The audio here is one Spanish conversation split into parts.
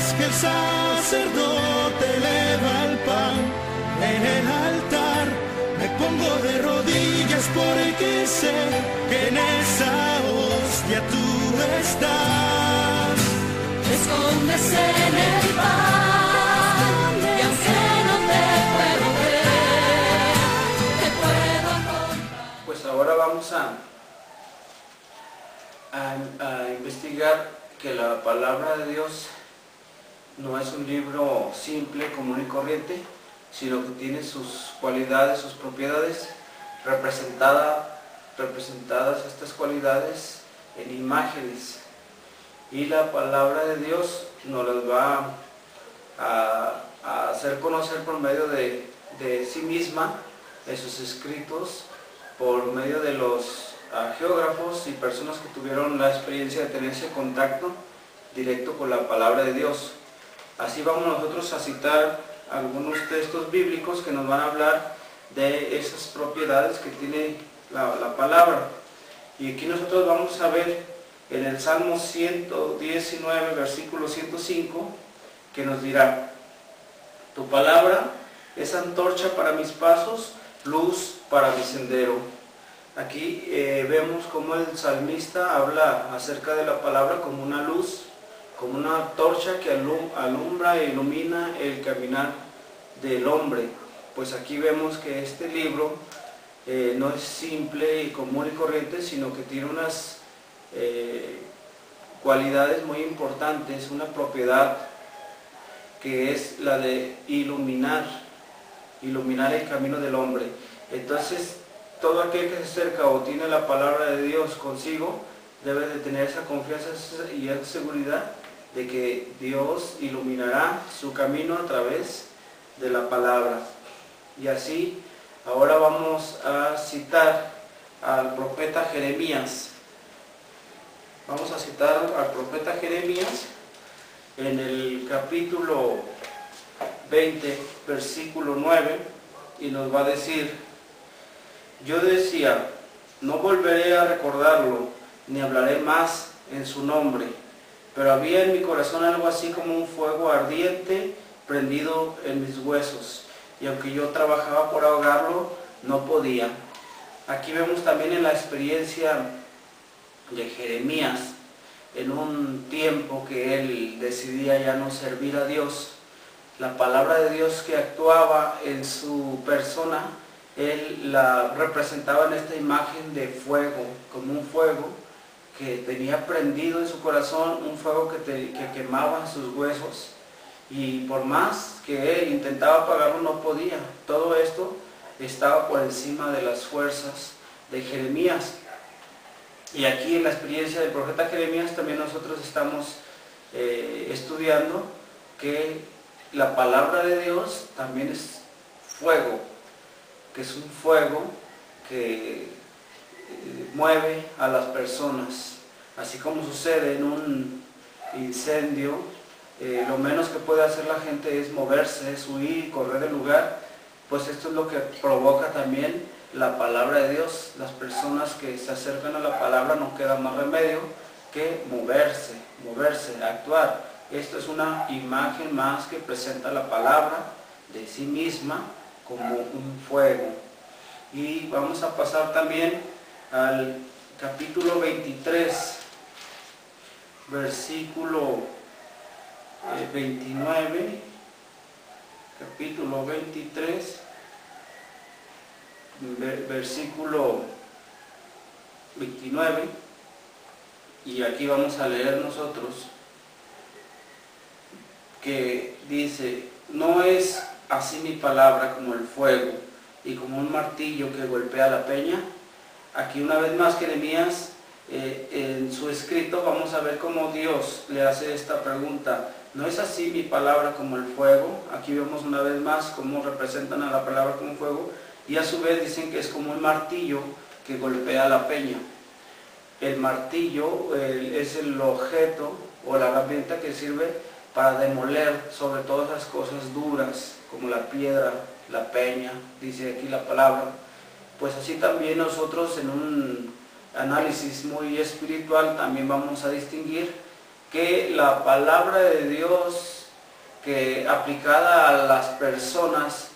vez que el sacerdote eleva el pan en el altar, me pongo de rodillas porque sé que en esa hostia tú estás. Te escondes en el pan y aunque no te puedo ver, te puedo encontrar. Pues ahora vamos a investigar que la palabra de Dios no es un libro simple, común y corriente, sino que tiene sus cualidades, sus propiedades, representadas estas cualidades en imágenes. Y la palabra de Dios nos las va a hacer conocer por medio de sí misma, de sus escritos, por medio de los geógrafos y personas que tuvieron la experiencia de tener ese contacto directo con la palabra de Dios. Así vamos nosotros a citar algunos textos bíblicos que nos van a hablar de esas propiedades que tiene la palabra. Y aquí nosotros vamos a ver en el Salmo 119, versículo 105, que nos dirá: tu palabra es antorcha para mis pasos, luz para mi sendero. Aquí vemos cómo el salmista habla acerca de la palabra como una luz, como una antorcha que alumbra e ilumina el caminar del hombre. Pues aquí vemos que este libro no es simple y común y corriente, sino que tiene unas cualidades muy importantes, una propiedad que es la de iluminar el camino del hombre. Entonces, todo aquel que se acerca o tiene la palabra de Dios consigo debe de tener esa confianza y esa seguridad de que Dios iluminará su camino a través de la palabra. Y así, ahora vamos a citar al profeta Jeremías. Vamos a citar al profeta Jeremías en el capítulo 20, versículo 9, y nos va a decir: yo decía, no volveré a recordarlo, ni hablaré más en su nombre. Pero había en mi corazón algo así como un fuego ardiente prendido en mis huesos. Y aunque yo trabajaba por ahogarlo, no podía. Aquí vemos también en la experiencia de Jeremías, en un tiempo que él decidía ya no servir a Dios, la palabra de Dios que actuaba en su persona, él la representaba en esta imagen de fuego, como un fuego que tenía prendido en su corazón, un fuego que quemaba sus huesos, y por más que él intentaba apagarlo no podía. Todo esto estaba por encima de las fuerzas de Jeremías. Y aquí en la experiencia del profeta Jeremías también nosotros estamos estudiando que la palabra de Dios también es fuego, que es un fuego que mueve a las personas. Así como sucede en un incendio, lo menos que puede hacer la gente es moverse, es huir, correr del lugar. Pues esto es lo que provoca también la palabra de Dios. Las personas que se acercan a la palabra no queda más remedio que moverse, actuar. Esto es una imagen más que presenta la palabra de sí misma como un fuego. Y vamos a pasar también al capítulo 23, versículo 29, capítulo 23, versículo 29, y aquí vamos a leer nosotros, que dice: no es así mi palabra como el fuego y como un martillo que golpea la peña. Aquí una vez más Jeremías, en su escrito vamos a ver cómo Dios le hace esta pregunta: ¿no es así mi palabra como el fuego? Aquí vemos una vez más cómo representan a la palabra como fuego, y a su vez dicen que es como un martillo que golpea la peña. El martillo es el objeto o la herramienta que sirve para demoler sobre todas las cosas duras, como la piedra, la peña, dice aquí la palabra. Pues así también nosotros, en un análisis muy espiritual, también vamos a distinguir que la palabra de Dios que aplicada a las personas,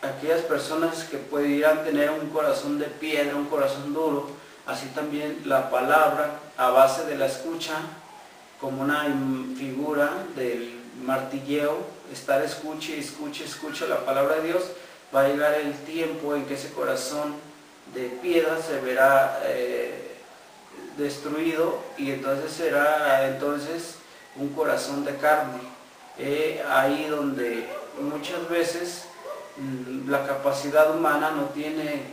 aquellas personas que pudieran tener un corazón de piedra, un corazón duro, así también la palabra a base de la escucha, como una figura del martilleo, estar escuche la palabra de Dios, va a llegar el tiempo en que ese corazón de piedra se verá destruido, y entonces será un corazón de carne. Ahí donde muchas veces la capacidad humana no tiene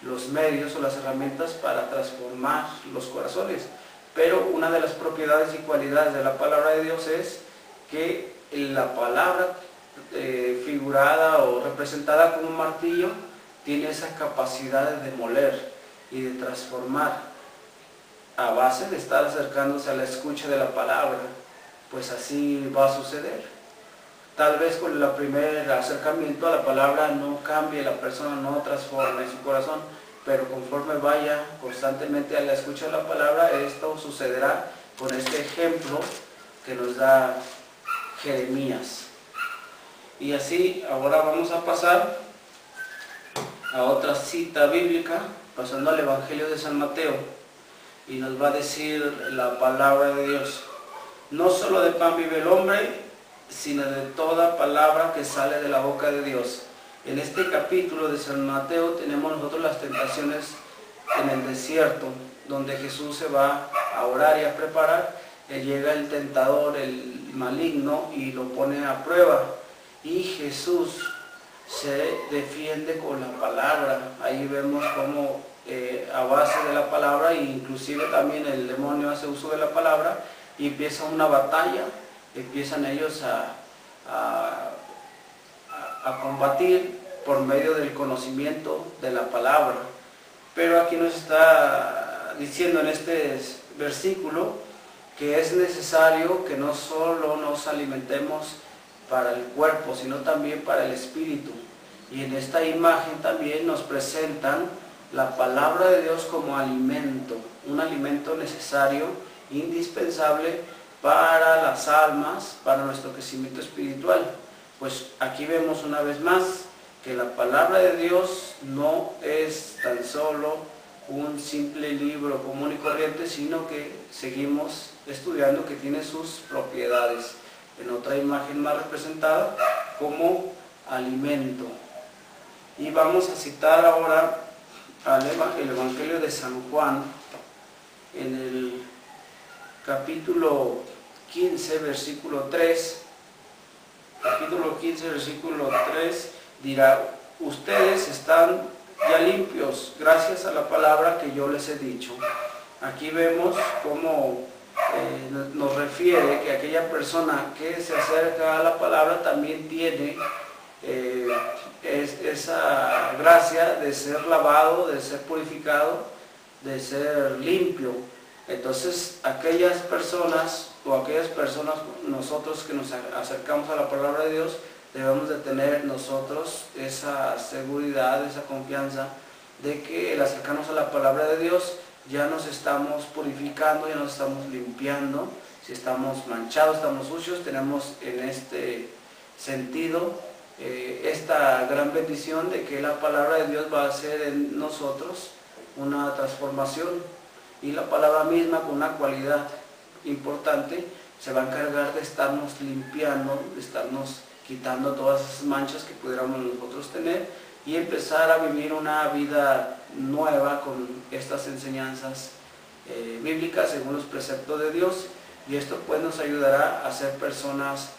los medios o las herramientas para transformar los corazones, pero una de las propiedades y cualidades de la palabra de Dios es que la palabra figurada o representada como un martillo tiene esa capacidad de demoler y de transformar a base de estar acercándose a la escucha de la palabra. Pues así va a suceder. Tal vez con el primer acercamiento a la palabra no cambie, la persona no transforme su corazón, pero conforme vaya constantemente a la escucha de la palabra, esto sucederá con este ejemplo que nos da Jeremías. Y así ahora vamos a pasar a otra cita bíblica, pasando al Evangelio de San Mateo, y nos va a decir la palabra de Dios: no solo de pan vive el hombre, sino de toda palabra que sale de la boca de Dios. En este capítulo de San Mateo tenemos nosotros las tentaciones en el desierto, donde Jesús se va a orar y a preparar. Llega el tentador, el maligno, y lo pone a prueba, y Jesús se defiende con la palabra. Ahí vemos cómo a base de la palabra, e inclusive también el demonio hace uso de la palabra, y empieza una batalla. Empiezan ellos a combatir por medio del conocimiento de la palabra. Pero aquí nos está diciendo en este versículo que es necesario que no solo nos alimentemos para el cuerpo, sino también para el espíritu. Y en esta imagen también nos presentan la palabra de Dios como alimento, un alimento necesario, indispensable para las almas, para nuestro crecimiento espiritual. Pues aquí vemos una vez más que la palabra de Dios no es tan solo un simple libro común y corriente, sino que seguimos estudiando que tiene sus propiedades, en otra imagen más representada como alimento. Y vamos a citar ahora el Evangelio de San Juan, en el capítulo 15, versículo 3. Capítulo 15, versículo 3 dirá: ustedes están ya limpios gracias a la palabra que yo les he dicho. Aquí vemos cómo nos refiere que aquella persona que se acerca a la palabra también tiene esa gracia de ser lavado, de ser purificado, de ser limpio. Entonces aquellas personas nosotros que nos acercamos a la palabra de Dios, debemos de tener nosotros esa seguridad, esa confianza de que el acercarnos a la palabra de Dios ya nos estamos purificando, ya nos estamos limpiando. Si estamos manchados, estamos sucios, tenemos en este sentido esta gran bendición de que la palabra de Dios va a hacer en nosotros una transformación. Y la palabra misma, con una cualidad importante, se va a encargar de estarnos limpiando, de estarnos quitando todas esas manchas que pudiéramos nosotros tener, y empezar a vivir una vida nueva con estas enseñanzas bíblicas según los preceptos de Dios. Y esto pues nos ayudará a ser personas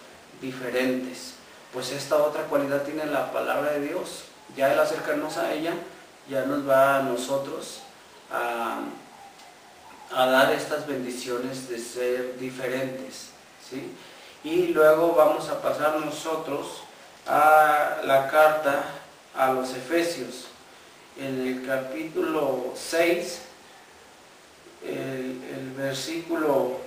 diferentes. Pues esta otra cualidad tiene la palabra de Dios. Ya el acercarnos a ella ya nos va a nosotros a dar estas bendiciones de ser diferentes, ¿sí? Y luego vamos a pasar nosotros a la carta a los Efesios. En el capítulo 6, el versículo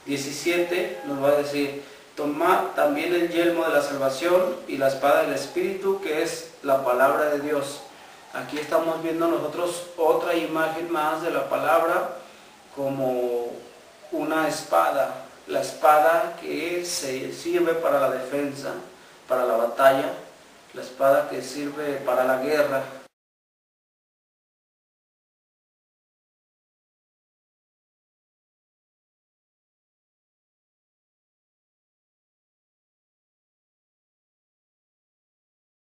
17 nos va a decir: tomad también el yelmo de la salvación y la espada del Espíritu, que es la palabra de Dios. Aquí estamos viendo nosotros otra imagen más de la palabra como una espada, la espada que se sirve para la defensa, para la batalla, la espada que sirve para la guerra,